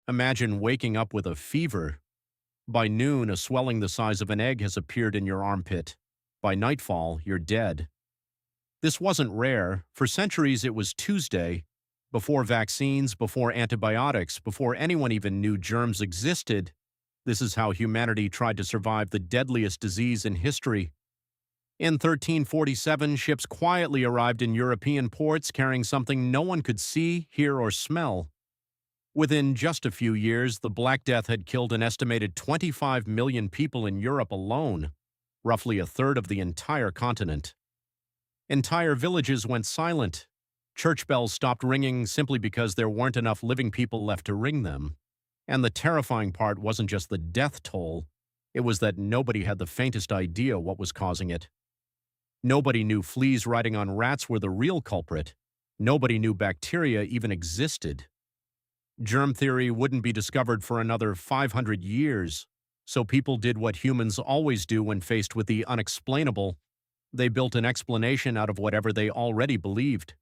Imagine waking up with a fever. By noon, a swelling the size of an egg has appeared in your armpit. By nightfall, you're dead. This wasn't rare. For centuries, it was Tuesday. Before vaccines, before antibiotics, before anyone even knew germs existed, this is how humanity tried to survive the deadliest disease in history. In 1347, ships quietly arrived in European ports carrying something no one could see, hear, or smell. Within just a few years, the Black Death had killed an estimated 25 million people in Europe alone, roughly a third of the entire continent. Entire villages went silent. Church bells stopped ringing simply because there weren't enough living people left to ring them. And the terrifying part wasn't just the death toll, it was that nobody had the faintest idea what was causing it. Nobody knew fleas riding on rats were the real culprit. Nobody knew bacteria even existed. Germ theory wouldn't be discovered for another 500 years, so people did what humans always do when faced with the unexplainable. They built an explanation out of whatever they already believed.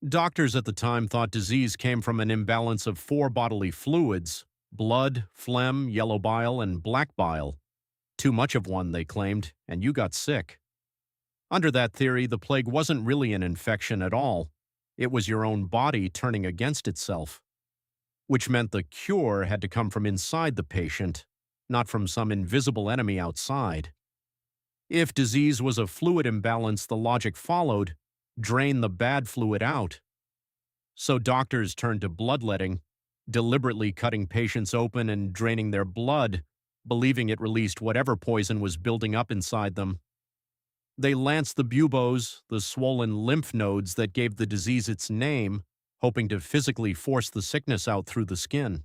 Doctors at the time thought disease came from an imbalance of four bodily fluids: blood, phlegm, yellow bile, and black bile. Too much of one, they claimed, and you got sick. Under that theory, the plague wasn't really an infection at all. It was your own body turning against itself. Which meant the cure had to come from inside the patient, not from some invisible enemy outside. If disease was a fluid imbalance, the logic followed: drain the bad fluid out. So doctors turned to bloodletting, deliberately cutting patients open and draining their blood, believing it released whatever poison was building up inside them. They lanced the buboes, the swollen lymph nodes that gave the disease its name, hoping to physically force the sickness out through the skin.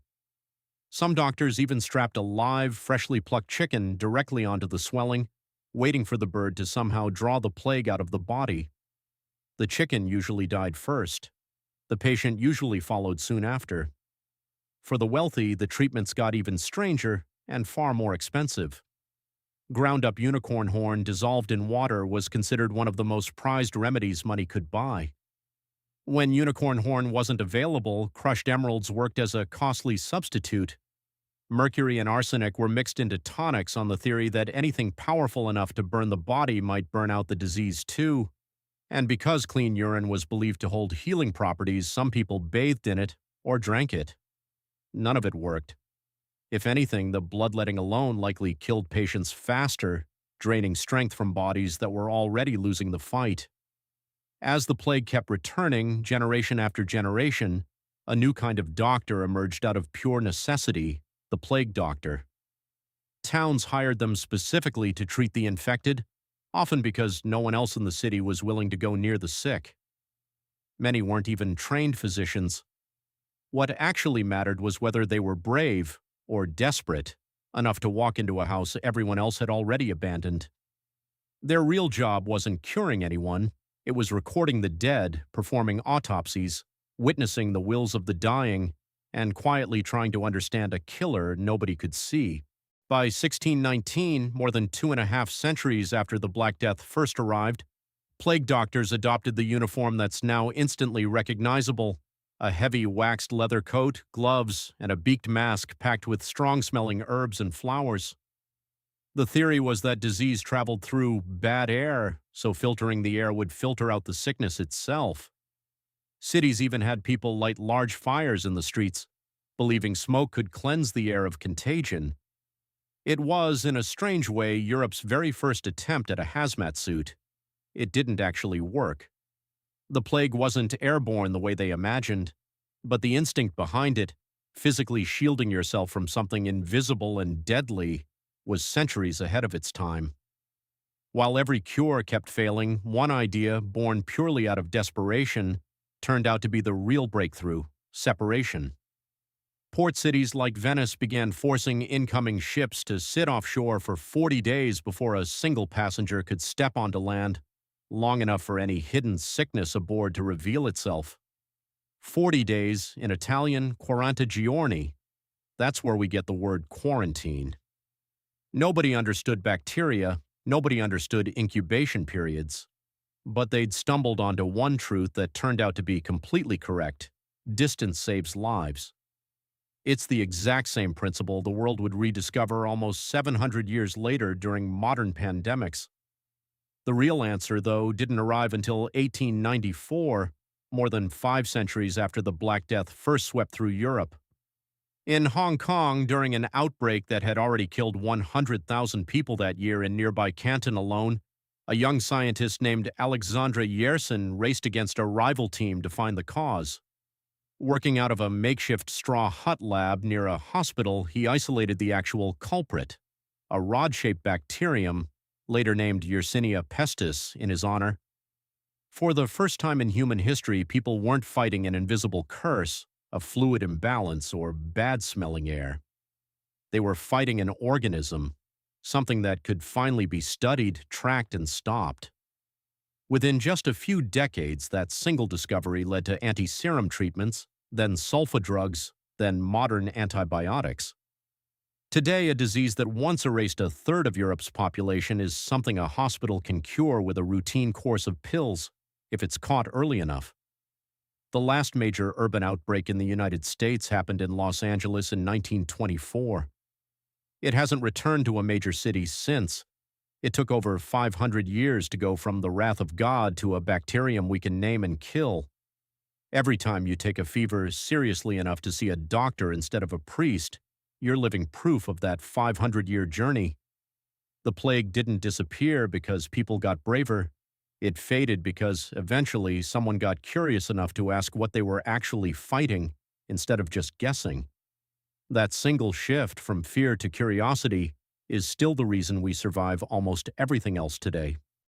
Some doctors even strapped a live, freshly plucked chicken directly onto the swelling, waiting for the bird to somehow draw the plague out of the body. The chicken usually died first. The patient usually followed soon after. For the wealthy, the treatments got even stranger and far more expensive. Ground-up unicorn horn dissolved in water was considered one of the most prized remedies money could buy. When unicorn horn wasn't available, crushed emeralds worked as a costly substitute. Mercury and arsenic were mixed into tonics on the theory that anything powerful enough to burn the body might burn out the disease too. And because clean urine was believed to hold healing properties, some people bathed in it or drank it. None of it worked. If anything, the bloodletting alone likely killed patients faster, draining strength from bodies that were already losing the fight. As the plague kept returning, generation after generation, a new kind of doctor emerged out of pure necessity: the plague doctor. Towns hired them specifically to treat the infected, often because no one else in the city was willing to go near the sick. Many weren't even trained physicians. What actually mattered was whether they were brave or desperate enough to walk into a house everyone else had already abandoned. Their real job wasn't curing anyone. It was recording the dead, performing autopsies, witnessing the wills of the dying, and quietly trying to understand a killer nobody could see. By 1619, more than 2.5 centuries after the Black Death first arrived, plague doctors adopted the uniform that's now instantly recognizable: a heavy waxed leather coat, gloves, and a beaked mask packed with strong-smelling herbs and flowers. The theory was that disease traveled through bad air, so filtering the air would filter out the sickness itself. Cities even had people light large fires in the streets, believing smoke could cleanse the air of contagion. It was, in a strange way, Europe's very first attempt at a hazmat suit. It didn't actually work. The plague wasn't airborne the way they imagined, but the instinct behind it, physically shielding yourself from something invisible and deadly, was centuries ahead of its time. While every cure kept failing, one idea, born purely out of desperation, turned out to be the real breakthrough: separation. Port cities like Venice began forcing incoming ships to sit offshore for 40 days before a single passenger could step onto land, long enough for any hidden sickness aboard to reveal itself. 40 days, in Italian, 40 giorni. That's where we get the word quarantine. Nobody understood bacteria, nobody understood incubation periods. But they'd stumbled onto one truth that turned out to be completely correct: distance saves lives. It's the exact same principle the world would rediscover almost 700 years later during modern pandemics. The real answer, though, didn't arrive until 1894, more than 5 centuries after the Black Death first swept through Europe. In Hong Kong, during an outbreak that had already killed 100,000 people that year in nearby Canton alone, a young scientist named Alexandre Yersin raced against a rival team to find the cause. Working out of a makeshift straw hut lab near a hospital, he isolated the actual culprit, a rod-shaped bacterium, later named Yersinia pestis, in his honor. For the first time in human history, people weren't fighting an invisible curse, a fluid imbalance, or bad-smelling air. They were fighting an organism, something that could finally be studied, tracked, and stopped. Within just a few decades, that single discovery led to anti-serum treatments, then sulfa drugs, then modern antibiotics. Today, a disease that once erased a third of Europe's population is something a hospital can cure with a routine course of pills if it's caught early enough. The last major urban outbreak in the United States happened in Los Angeles in 1924. It hasn't returned to a major city since. It took over 500 years to go from the wrath of God to a bacterium we can name and kill. Every time you take a fever seriously enough to see a doctor instead of a priest, you're living proof of that 500-year journey. The plague didn't disappear because people got braver. It faded because eventually someone got curious enough to ask what they were actually fighting instead of just guessing. That single shift from fear to curiosity is still the reason we survive almost everything else today.